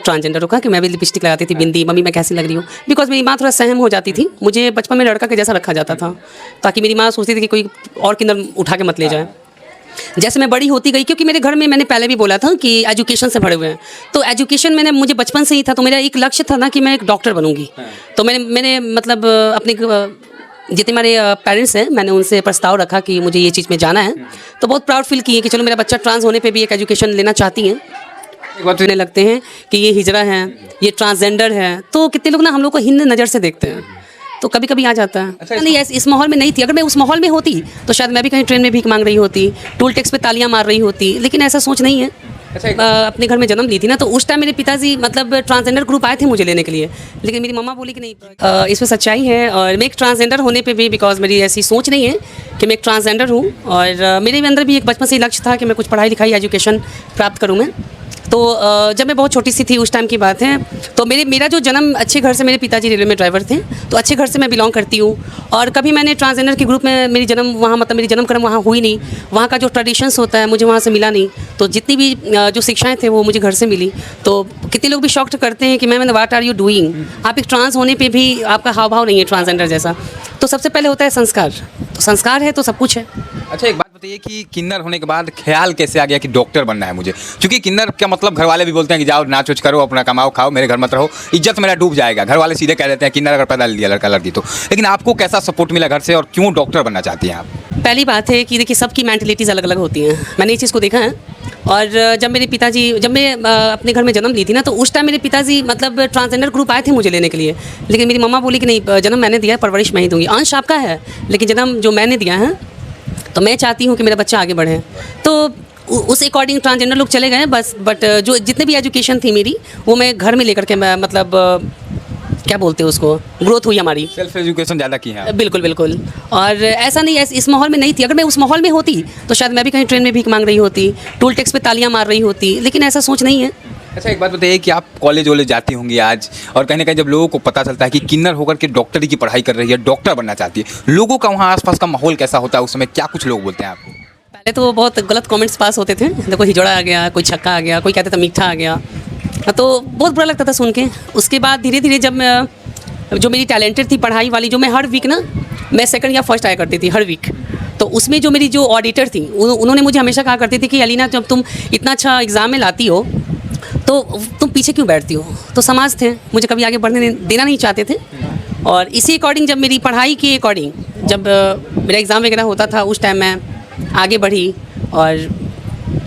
Transgender का कि मैं भी लिपस्टिक लगाती थी, बिंदी, मम्मी मैं कैसी लग रही हूँ। बिकॉज मेरी माँ थोड़ा सहम हो जाती थी, मुझे बचपन में लड़का के जैसा रखा जाता था, ताकि मेरी माँ सोचती थी कि कोई और किंदर उठा के मत ले जाए। जैसे मैं बड़ी होती गई, क्योंकि मेरे घर में मैंने पहले भी बोला था कि एजुकेशन से भरे हुए हैं, तो एजुकेशन मैंने मुझे बचपन से ही था, तो मेरा एक लक्ष्य था ना कि मैं एक डॉक्टर बनूंगी। तो मैंने मतलब अपने जितने मेरे पेरेंट्स हैं, मैंने उनसे प्रस्ताव रखा कि मुझे ये चीज़ में जाना है, तो बहुत प्राउड फील किए कि चलो मेरा बच्चा ट्रांस होने पे भी एक एजुकेशन लेना चाहती हैं। एक बात कहने लगते हैं कि ये हिजड़ा है, ये ट्रांसजेंडर है, तो कितने लोग ना हम लोग को हिंद नज़र से देखते हैं, तो कभी कभी आ जाता है। अच्छा, नहीं इस माहौल में नहीं थी, अगर मैं उस माहौल में होती तो शायद मैं भी कहीं ट्रेन में भीख मांग रही होती, टोल टैक्स पे तालियां मार रही होती, लेकिन ऐसा सोच नहीं है। अच्छा, अपने घर में जन्म ली थी ना, तो उस टाइम मेरे पिताजी मतलब ट्रांसजेंडर ग्रुप आए थे मुझे लेने के लिए, लेकिन मेरी मम्मा बोली कि नहीं, इसमें सच्चाई है। और मैं एक ट्रांसजेंडर होने पे भी, बिकॉज मेरी ऐसी सोच नहीं है कि मैं एक ट्रांसजेंडर हूँ, और मेरे अंदर भी एक बचपन से लक्ष्य था कि मैं कुछ पढ़ाई लिखाई एजुकेशन प्राप्त करूँ मैं। तो जब मैं बहुत छोटी सी थी उस टाइम की बात है, तो मेरा जो जन्म अच्छे घर से, मेरे पिताजी रेलवे में ड्राइवर थे, तो अच्छे घर से मैं बिलोंग करती हूँ। और कभी मैंने ट्रांसजेंडर के ग्रुप में मेरी जन्म वहाँ मतलब मेरी जन्मक्रम वहाँ हुई नहीं, वहाँ का जो ट्रेडिशंस होता है मुझे वहाँ से मिला नहीं। तो जितनी भी जो शिक्षाएं थे वो मुझे घर से मिली। तो कितने लोग भी शॉक्ड करते हैं कि ma'am what are you doing, आप एक ट्रांस होने पर भी आपका हाव भाव नहीं है ट्रांसजेंडर जैसा। तो सबसे पहले होता है संस्कार, तो संस्कार है तो सब कुछ है। अच्छा, एक बात बताइए कि किन्नर होने के बाद ख्याल कैसे आ गया कि डॉक्टर बनना है मुझे? क्योंकि किन्नर का मतलब घर वाले भी बोलते हैं कि जाओ नाच उच करो, अपना कमाओ खाओ, मेरे घर मत रहो, इज्जत मेरा डूब जाएगा। घर वाले सीधे कह देते हैं किन्नर अगर पैदा लिया लड़का लड़की तो। लेकिन आपको कैसा सपोर्ट मिला घर से और क्यों डॉक्टर बनना चाहती हैं आप? पहली बात है कि देखिए सबकी मेंटलिटीज़ अलग अलग होती हैं, मैंने ये चीज़ को देखा है। और जब मैं अपने घर में जन्म ली थी ना, तो उस टाइम मेरे पिताजी मतलब ट्रांसजेंडर ग्रुप आए थे मुझे लेने के लिए, लेकिन मेरी मम्मा बोली कि नहीं, जन्म मैंने दिया है, परवरिश मैं ही दूंगी, अंश आपका है, लेकिन जन्म जो मैंने दिया है तो मैं चाहती हूँ कि मेरा बच्चा आगे बढ़े। तो उस अकॉर्डिंग ट्रांसजेंडर लोग चले गए बस। बट जो जितने भी एजुकेशन थी मेरी, वो मैं घर में लेकर के मैं मतलब क्या बोलते हैं उसको, ग्रोथ हुई हमारी। सेल्फ एजुकेशन ज़्यादा की है? बिल्कुल बिल्कुल। और ऐसा नहीं, इस माहौल में नहीं थी, अगर मैं उस माहौल में होती तो शायद मैं भी कहीं ट्रेन में भीख मांग रही होती, टोल टैक्स पे तालियां मार रही होती, लेकिन ऐसा सोच नहीं है। अच्छा, एक बात बताइए कि आप कॉलेज वॉलेज जाती होंगी आज, और कहीं ना कहीं जब लोगों को पता चलता है कि किन्नर होकर के डॉक्टरी की पढ़ाई कर रही है, डॉक्टर बनना चाहती है, लोगों का वहाँ आसपास का माहौल कैसा होता है? उस समय क्या कुछ लोग बोलते हैं आपको? पहले तो बहुत गलत कमेंट्स पास होते थे, देखो हिजड़ा आ गया, कोई छक्का आ गया, कोई कहता था मीठा आ गया, तो बहुत बुरा लगता था सुन के। उसके बाद धीरे धीरे जब जो मेरी टैलेंटेड थी पढ़ाई वाली, जो मैं हर वीक ना मैं सेकंड या फर्स्ट आया करती थी हर वीक, तो उसमें जो मेरी जो ऑडिटर थी उन्होंने मुझे हमेशा कहा करती थी कि अलीना, जब तुम इतना अच्छा एग्ज़ाम में लाती हो तो तुम पीछे क्यों बैठती हो। तो समाज थे, मुझे कभी आगे बढ़ने देना नहीं चाहते थे, और इसी अकॉर्डिंग जब मेरी पढ़ाई के अकॉर्डिंग जब मेरा एग्ज़ाम वगैरह होता था, उस टाइम मैं आगे बढ़ी और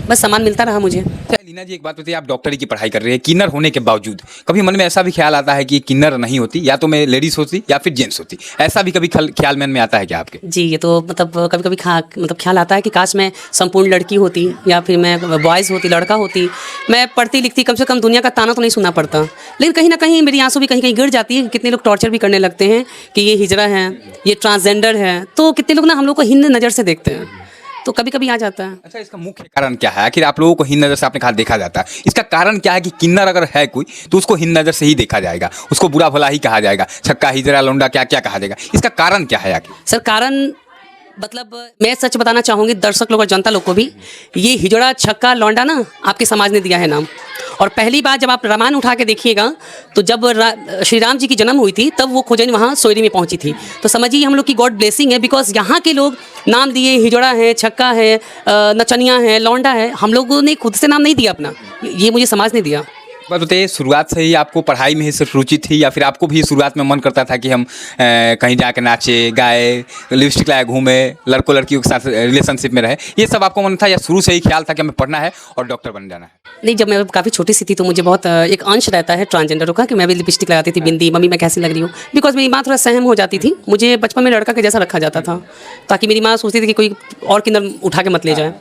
बस सामान मिलता रहा मुझे। लीना जी, एक बात बताइए, आप डॉक्टरी की पढ़ाई कर रही है किन्नर होने के बावजूद, कभी मन में ऐसा भी ख्याल आता है कि किन्नर नहीं होती, या तो मैं लेडीज़ होती या फिर जेंट्स होती, ऐसा भी कभी ख्याल मन में आता है क्या आपके? जी, ये तो मतलब कभी कभी ख्याल आता है कि काश मैं संपूर्ण लड़की होती, या फिर मैं बॉयज़ होती, लड़का होती, मैं पढ़ती लिखती, कम से कम दुनिया का ताना तो नहीं सुनना पड़ता। लेकिन कहीं ना कहीं मेरी आंसू भी कहीं कहीं गिर जाती है। कितने लोग टॉर्चर भी करने लगते हैं कि ये हिजड़ा है, ये ट्रांसजेंडर है, तो कितने लोग ना हम लोग को हिंद नज़र से देखते हैं, तो कभी कभी आ जाता है। अच्छा, इसका मुख्य कारण क्या है? आखिर आप लोगों को हिंद नज़र से आपने कहा देखा जाता है, इसका कारण क्या है कि किन्नर अगर है कोई तो उसको हिंद नज़र से ही देखा जाएगा, उसको बुरा भला ही कहा जाएगा, छक्का हिजड़ा लौंडा क्या क्या कहा जाएगा? इसका कारण क्या है आखिर? सर कारण मतलब मैं सच बताना चाहूँगी दर्शक लोग और जनता लोग को भी, ये हिजड़ा छक्का लौंडा ना आपके समाज ने दिया है नाम। और पहली बार जब आप रामायण उठा के देखिएगा, तो जब श्री राम जी की जन्म हुई थी तब वो खोजन वहाँ सोयरी में पहुँची थी, तो समझिए हम लोग की गॉड ब्लेसिंग है, बिकॉज यहाँ के लोग नाम दिए, हिजड़ा है, छक्का है, नचनिया है, लौंडा है, हम लोगों ने खुद से नाम नहीं दिया अपना, ये मुझे समाज ने दिया। बात बताइए, शुरुआत से ही आपको पढ़ाई में ही सिर्फ रुचि थी, या फिर आपको भी शुरुआत में मन करता था कि हम कहीं जाके नाचे गाए, लिपस्टिक लाए, घूमे, लड़कों लड़कियों के साथ रिलेशनशिप में रहे, ये सब आपको मन था, या शुरू से ही ख्याल था कि हमें पढ़ना है और डॉक्टर बन जाना है? नहीं, जब मैं काफ़ी छोटी सी थी तो मुझे बहुत एक अंश रहता है ट्रांसजेंडरों का कि मैं भी लिपस्टिक लगाती थी, बिंदी, मम्मी मैं कैसी लग रही हूँ, बिकॉज मेरी माँ थोड़ा सहम हो जाती थी, मुझे बचपन में लड़का के जैसा रखा जाता था, ताकि मेरी माँ सोचती थी कि कोई और किंदर उठा के मत ले जाए।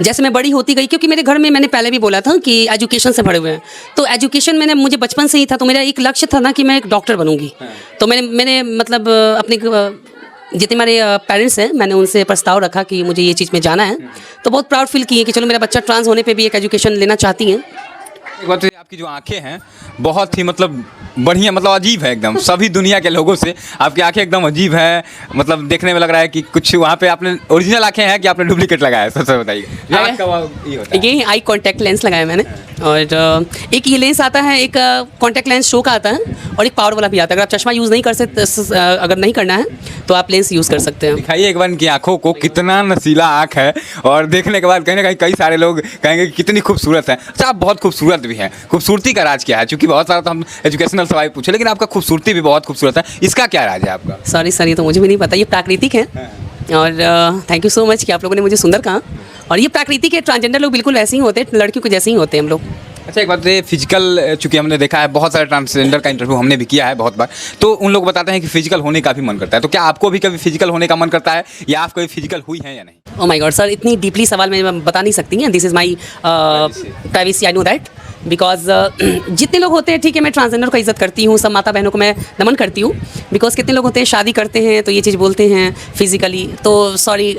जैसे मैं बड़ी होती गई, क्योंकि मेरे घर में मैंने पहले भी बोला था कि एजुकेशन से भरे हुए हैं, तो एजुकेशन मुझे बचपन से ही था, तो मेरा एक लक्ष्य था ना कि मैं एक डॉक्टर बनूंगी। तो मैंने मतलब अपने जितने मेरे पेरेंट्स हैं, मैंने उनसे प्रस्ताव रखा कि मुझे ये चीज़ में जाना है, तो बहुत प्राउड फील किए कि चलो मेरा बच्चा ट्रांस होने पे भी एक एजुकेशन लेना चाहती हैं। एक बात तो ये आपकी जो आंखें हैं बहुत ही मतलब बढ़िया, मतलब अजीब है एकदम, सभी दुनिया के लोगों से आपकी आंखें एकदम अजीब है। मतलब देखने में लग रहा है कि कुछ वहाँ पे आपने ओरिजिनल आंखें हैं कि आपने डुप्लीकेट लगाया है, सबसे बताइए। आँख का ये होता है। ये आई कांटेक्ट लेंस लगाया मैंने, और एक ये लेंस आता है, एक कांटेक्ट लेंस शो का आता है, और एक पावर वाला भी आता है। अगर आप चश्मा यूज़ नहीं कर सकते, अगर नहीं करना है तो आप लेंस यूज़ कर सकते हैं। दिखाइए एक बार इनकी आंखों को, कितना नशीला आंख है, और देखने के बाद कहीं ना कहीं कई सारे लोग कहेंगे कि कितनी खूबसूरत है। अच्छा, आप बहुत खूबसूरत भी हैं, खूबसूरती का राज क्या है? क्योंकि बहुत सारा तो हम एजुकेशनल सवाल पूछे, लेकिन आपका खूबसूरती भी बहुत खूबसूरत है, इसका क्या राज है आपका? सॉरी सर, ये तो मुझे भी नहीं पता, ये प्राकृतिक है। और थैंक यू सो मच कि आप लोगों ने मुझे सुंदर कहा। और ये प्राकृतिक है, ट्रांसजेंडर लोग बिल्कुल वैसे ही होते हैं, लड़कियों के जैसे ही होते हैं हम लोग। अच्छा, एक बात ये फिजिकल, चूंकि हमने देखा है बहुत सारे ट्रांसजेंडर का इंटरव्यू हमने भी किया है बहुत बार, तो उन लोग बताते हैं कि फिजिकल होने का भी मन करता है। तो क्या आपको भी कभी फिजिकल होने का मन करता है, या आप कभी फिजिकल हुई हैं या नहीं? ओह माय गॉड सर, इतनी डीपली सवाल मैं बता नहीं सकती हैं। This is my privacy, I know that, because जितने लोग होते हैं, ठीक है, मैं ट्रांसजेंडर को इज्जत करती हूँ, सब माता बहनों को मैं नमन करती हूँ। बिकॉज कितने लोग होते हैं शादी करते हैं तो ये चीज़ बोलते हैं फिजिकली, तो सॉरी,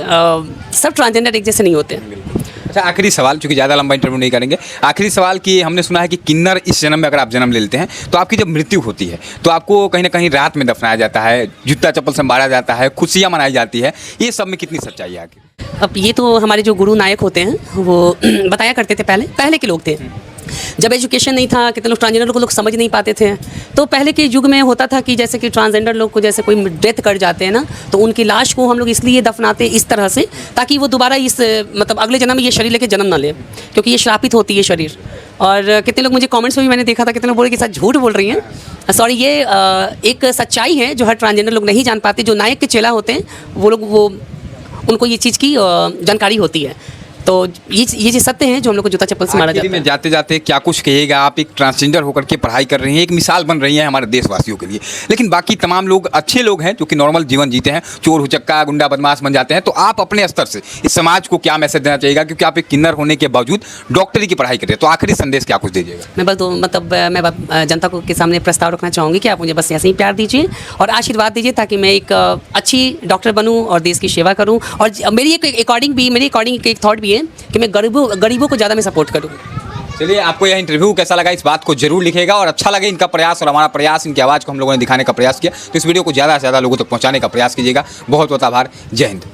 सब ट्रांसजेंडर एक जैसे नहीं होते हैं। अच्छा, आखिरी सवाल, चूंकि ज़्यादा लंबा इंटरव्यू नहीं करेंगे, आखिरी सवाल कि हमने सुना है कि किन्नर इस जन्म में अगर आप जन्म ले लेते हैं तो आपकी जब मृत्यु होती है तो आपको कहीं ना कहीं रात में दफनाया जाता है, जूता चप्पल से मारा जाता है, खुशियाँ मनाई जाती है, ये सब में कितनी सच्चाई है आखिर? अब ये तो हमारे जो गुरु नायक होते हैं वो बताया करते थे, पहले के लोग थे। जब एजुकेशन नहीं था, कितने लोग ट्रांसजेंडर को लोग समझ नहीं पाते थे, तो पहले के युग में होता था कि जैसे कि ट्रांसजेंडर लोग को जैसे कोई डेथ कर जाते हैं ना, तो उनकी लाश को हम लोग इसलिए दफनाते इस तरह से ताकि वो दोबारा इस मतलब अगले जन्म में ये शरीर लेके जन्म ना ले, क्योंकि ये श्रापित होती है शरीर। और कितने लोग, मुझे कमेंट्स में भी मैंने देखा था, कितने लोग बोले कि सर झूठ बोल रही हैं। सॉरी, ये एक सच्चाई है जो हर ट्रांसजेंडर लोग नहीं जान पाते। जो नायक के चेला होते हैं वो लोग, वो उनको ये चीज़ की जानकारी होती है। तो ये चीज़ सत्य है जो हम लोग को जूता चप्पल से मारा जाता है। में जाते जाते क्या कुछ कहिएगा? आप एक ट्रांसजेंडर होकर के पढ़ाई कर रही हैं, एक मिसाल बन रही हैं हमारे देशवासियों के लिए, लेकिन बाकी तमाम लोग अच्छे लोग हैं जो कि नॉर्मल जीवन जीते हैं, चोर हुचक्का गुंडा बदमाश बन जाते हैं। तो आप अपने स्तर से इस समाज को क्या मैसेज देना चाहिएगा, क्योंकि आप एक किन्नर होने के बावजूद डॉक्टरी की पढ़ाई कर रहे हैं? तो आखिरी संदेश क्या कुछ दीजिएगा? मैं बस मैं जनता को के सामने प्रस्ताव रखना चाहूँगी कि आप मुझे बस ऐसे ही प्यार दीजिए और आशीर्वाद दीजिए, ताकि मैं एक अच्छी डॉक्टर बनूँ और देश की सेवा करूँ। और मेरी एक थॉट भी है कि मैं गरीबों को ज़्यादा मैं सपोर्ट करूँ। चलिए, आपको यह इंटरव्यू कैसा लगा इस बात को जरूर लिखिएगा, और अच्छा लगे इनका प्रयास और हमारा प्रयास, इनकी आवाज़ को हम लोगों ने दिखाने का प्रयास किया, तो इस वीडियो को ज़्यादा से ज़्यादा लोगों तक पहुँचाने का प्रयास कीजिएगा। बहुत बहुत आभार। जय हिंद।